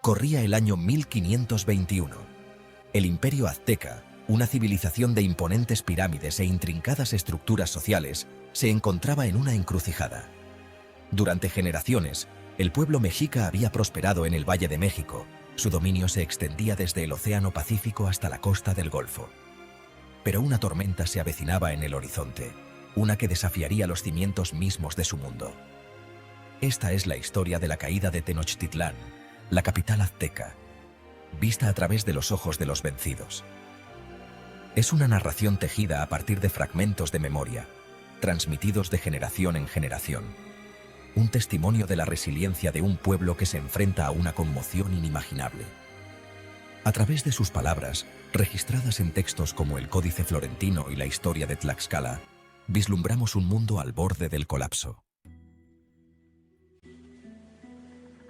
Corría el año 1521. El Imperio Azteca, una civilización de imponentes pirámides e intrincadas estructuras sociales, se encontraba en una encrucijada. Durante generaciones, el pueblo mexica había prosperado en el Valle de México. Su dominio se extendía desde el Océano Pacífico hasta la costa del Golfo. Pero una tormenta se avecinaba en el horizonte, una que desafiaría los cimientos mismos de su mundo. Esta es la historia de la caída de Tenochtitlán, la capital azteca, vista a través de los ojos de los vencidos. Es una narración tejida a partir de fragmentos de memoria, transmitidos de generación en generación. Un testimonio de la resiliencia de un pueblo que se enfrenta a una conmoción inimaginable. A través de sus palabras, registradas en textos como el Códice Florentino y la historia de Tlaxcala, vislumbramos un mundo al borde del colapso.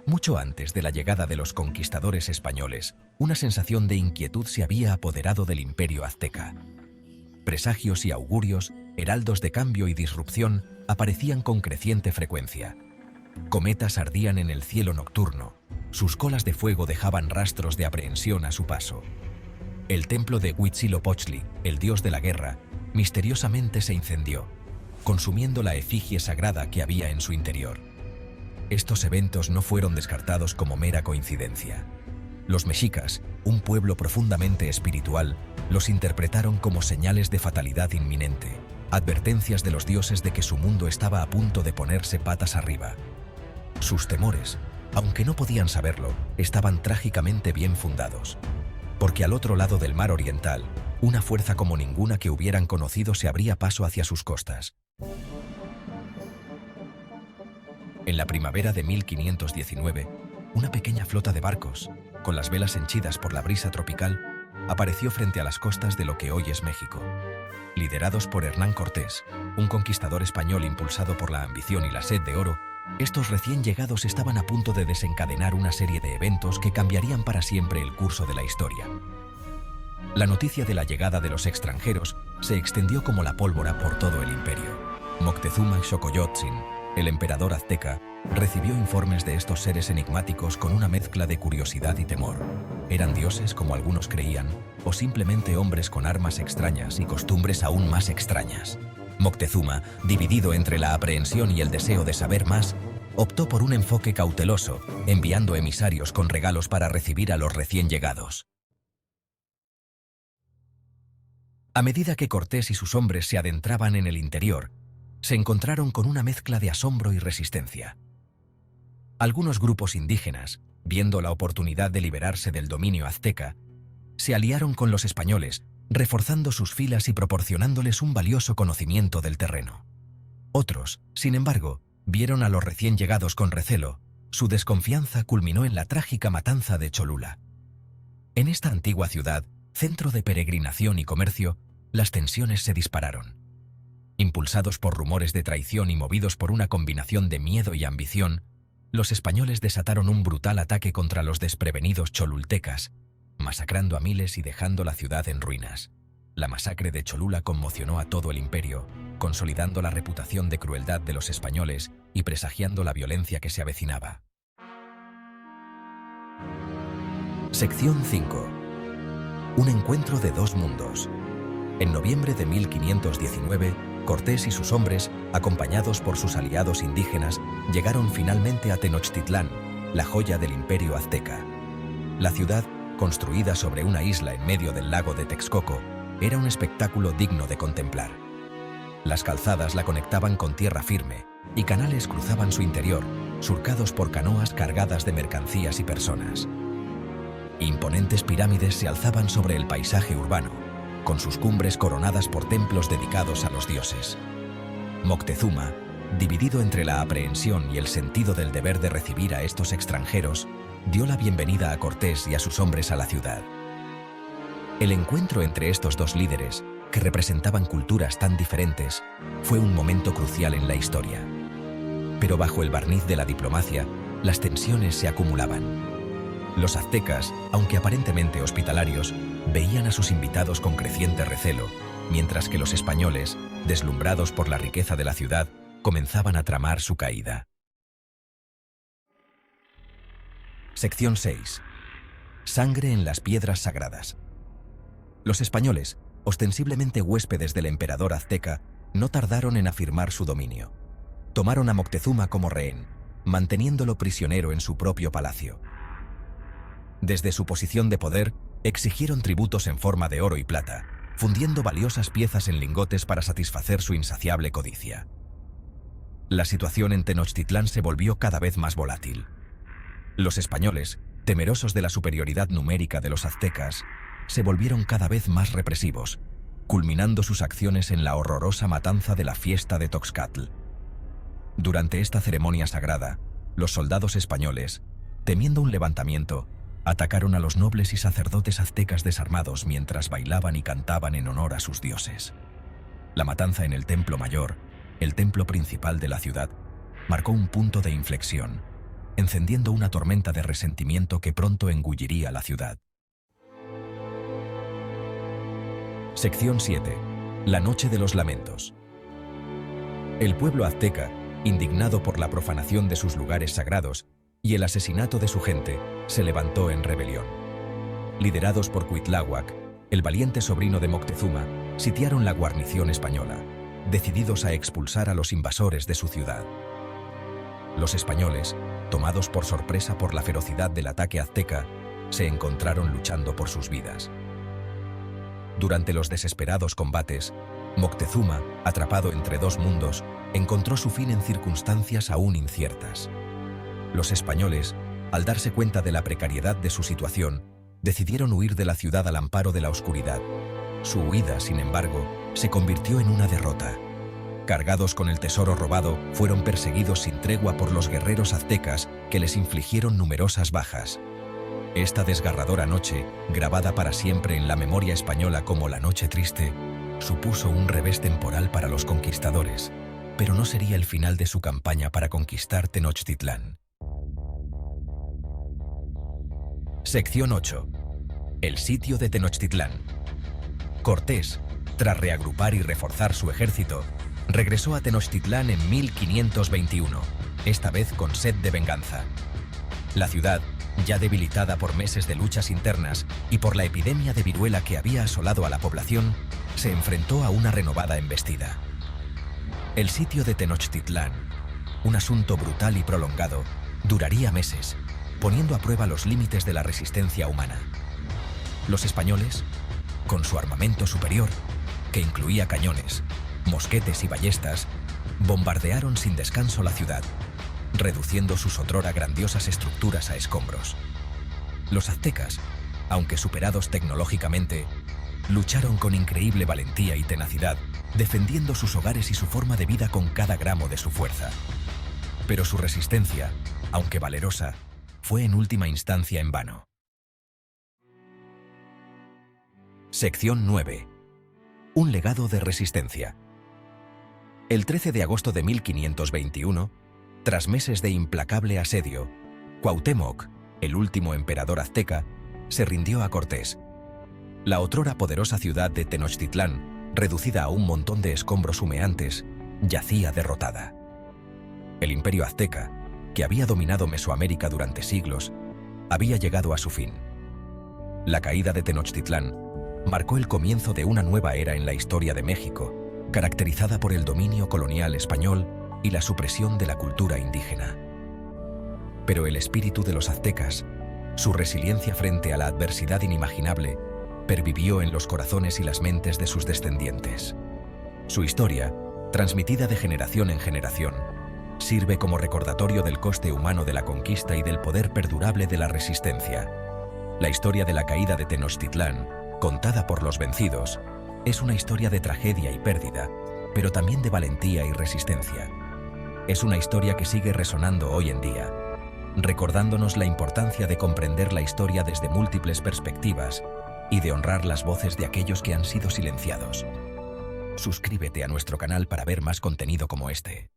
Mucho antes de la llegada de los conquistadores españoles, una sensación de inquietud se había apoderado del Imperio Azteca. Presagios y augurios, heraldos de cambio y disrupción, aparecían con creciente frecuencia. Cometas ardían en el cielo nocturno, sus colas de fuego dejaban rastros de aprehensión a su paso. El templo de Huitzilopochtli, el dios de la guerra, misteriosamente se incendió, consumiendo la efigie sagrada que había en su interior. Estos eventos no fueron descartados como mera coincidencia. Los mexicas, un pueblo profundamente espiritual, los interpretaron como señales de fatalidad inminente, advertencias de los dioses de que su mundo estaba a punto de ponerse patas arriba. Sus temores, aunque no podían saberlo, estaban trágicamente bien fundados, porque al otro lado del mar oriental, una fuerza como ninguna que hubieran conocido se abría paso hacia sus costas. En la primavera de 1519, una pequeña flota de barcos, con las velas henchidas por la brisa tropical, apareció frente a las costas de lo que hoy es México. Liderados por Hernán Cortés, un conquistador español impulsado por la ambición y la sed de oro, estos recién llegados estaban a punto de desencadenar una serie de eventos que cambiarían para siempre el curso de la historia. La noticia de la llegada de los extranjeros se extendió como la pólvora por todo el imperio. Moctezuma Xocoyotzin, el emperador azteca, recibió informes de estos seres enigmáticos con una mezcla de curiosidad y temor. ¿Eran dioses como algunos creían, o simplemente hombres con armas extrañas y costumbres aún más extrañas? Moctezuma, dividido entre la aprehensión y el deseo de saber más, optó por un enfoque cauteloso, enviando emisarios con regalos para recibir a los recién llegados. A medida que Cortés y sus hombres se adentraban en el interior, se encontraron con una mezcla de asombro y resistencia. Algunos grupos indígenas, viendo la oportunidad de liberarse del dominio azteca, se aliaron con los españoles, reforzando sus filas y proporcionándoles un valioso conocimiento del terreno. Otros, sin embargo, vieron a los recién llegados con recelo. Su desconfianza culminó en la trágica matanza de Cholula. En esta antigua ciudad, centro de peregrinación y comercio, las tensiones se dispararon. Impulsados por rumores de traición y movidos por una combinación de miedo y ambición, los españoles desataron un brutal ataque contra los desprevenidos cholultecas, masacrando a miles y dejando la ciudad en ruinas. La masacre de Cholula conmocionó a todo el imperio, consolidando la reputación de crueldad de los españoles y presagiando la violencia que se avecinaba. Sección 5. Un encuentro de dos mundos. En noviembre de 1519, Cortés y sus hombres, acompañados por sus aliados indígenas, llegaron finalmente a Tenochtitlán, la joya del imperio azteca. La ciudad, construida sobre una isla en medio del lago de Texcoco, era un espectáculo digno de contemplar. Las calzadas la conectaban con tierra firme, y canales cruzaban su interior, surcados por canoas cargadas de mercancías y personas. Imponentes pirámides se alzaban sobre el paisaje urbano, con sus cumbres coronadas por templos dedicados a los dioses. Moctezuma, dividido entre la aprehensión y el sentido del deber de recibir a estos extranjeros, dio la bienvenida a Cortés y a sus hombres a la ciudad. El encuentro entre estos dos líderes, que representaban culturas tan diferentes, fue un momento crucial en la historia. Pero bajo el barniz de la diplomacia, las tensiones se acumulaban. Los aztecas, aunque aparentemente hospitalarios, veían a sus invitados con creciente recelo, mientras que los españoles, deslumbrados por la riqueza de la ciudad, comenzaban a tramar su caída. Sección 6. Sangre en las piedras sagradas. Los españoles, ostensiblemente huéspedes del emperador azteca, no tardaron en afirmar su dominio. Tomaron a Moctezuma como rehén, manteniéndolo prisionero en su propio palacio. Desde su posición de poder, exigieron tributos en forma de oro y plata, fundiendo valiosas piezas en lingotes para satisfacer su insaciable codicia. La situación en Tenochtitlán se volvió cada vez más volátil. Los españoles, temerosos de la superioridad numérica de los aztecas, se volvieron cada vez más represivos, culminando sus acciones en la horrorosa matanza de la fiesta de Toxcatl. Durante esta ceremonia sagrada, los soldados españoles, temiendo un levantamiento, atacaron a los nobles y sacerdotes aztecas desarmados mientras bailaban y cantaban en honor a sus dioses. La matanza en el Templo Mayor, el templo principal de la ciudad, marcó un punto de inflexión, encendiendo una tormenta de resentimiento que pronto engulliría la ciudad. Sección 7. La Noche de los Lamentos. El pueblo azteca, indignado por la profanación de sus lugares sagrados y el asesinato de su gente, se levantó en rebelión. Liderados por Cuitláhuac, el valiente sobrino de Moctezuma, sitiaron la guarnición española, decididos a expulsar a los invasores de su ciudad. Los españoles, tomados por sorpresa por la ferocidad del ataque azteca, se encontraron luchando por sus vidas. Durante los desesperados combates, Moctezuma, atrapado entre dos mundos, encontró su fin en circunstancias aún inciertas. Los españoles, al darse cuenta de la precariedad de su situación, decidieron huir de la ciudad al amparo de la oscuridad. Su huida, sin embargo, se convirtió en una derrota. Cargados con el tesoro robado, fueron perseguidos sin tregua por los guerreros aztecas que les infligieron numerosas bajas. Esta desgarradora noche, grabada para siempre en la memoria española como la Noche Triste, supuso un revés temporal para los conquistadores, pero no sería el final de su campaña para conquistar Tenochtitlán. Sección 8. El sitio de Tenochtitlán. Cortés, tras reagrupar y reforzar su ejército, regresó a Tenochtitlán en 1521, esta vez con sed de venganza. La ciudad, ya debilitada por meses de luchas internas y por la epidemia de viruela que había asolado a la población, se enfrentó a una renovada embestida. El sitio de Tenochtitlán, un asunto brutal y prolongado, duraría meses, poniendo a prueba los límites de la resistencia humana. Los españoles, con su armamento superior, que incluía cañones, mosquetes y ballestas, bombardearon sin descanso la ciudad, reduciendo sus otrora grandiosas estructuras a escombros. Los aztecas, aunque superados tecnológicamente, lucharon con increíble valentía y tenacidad, defendiendo sus hogares y su forma de vida con cada gramo de su fuerza. Pero su resistencia, aunque valerosa, fue en última instancia en vano. Sección 9. Un legado de resistencia. El 13 de agosto de 1521, tras meses de implacable asedio, Cuauhtémoc, el último emperador azteca, se rindió a Cortés. La otrora poderosa ciudad de Tenochtitlán, reducida a un montón de escombros humeantes, yacía derrotada. El imperio azteca, que había dominado Mesoamérica durante siglos, había llegado a su fin. La caída de Tenochtitlán marcó el comienzo de una nueva era en la historia de México, caracterizada por el dominio colonial español y la supresión de la cultura indígena. Pero el espíritu de los aztecas, su resiliencia frente a la adversidad inimaginable, pervivió en los corazones y las mentes de sus descendientes. Su historia, transmitida de generación en generación, sirve como recordatorio del coste humano de la conquista y del poder perdurable de la resistencia. La historia de la caída de Tenochtitlán, contada por los vencidos, es una historia de tragedia y pérdida, pero también de valentía y resistencia. Es una historia que sigue resonando hoy en día, recordándonos la importancia de comprender la historia desde múltiples perspectivas y de honrar las voces de aquellos que han sido silenciados. Suscríbete a nuestro canal para ver más contenido como este.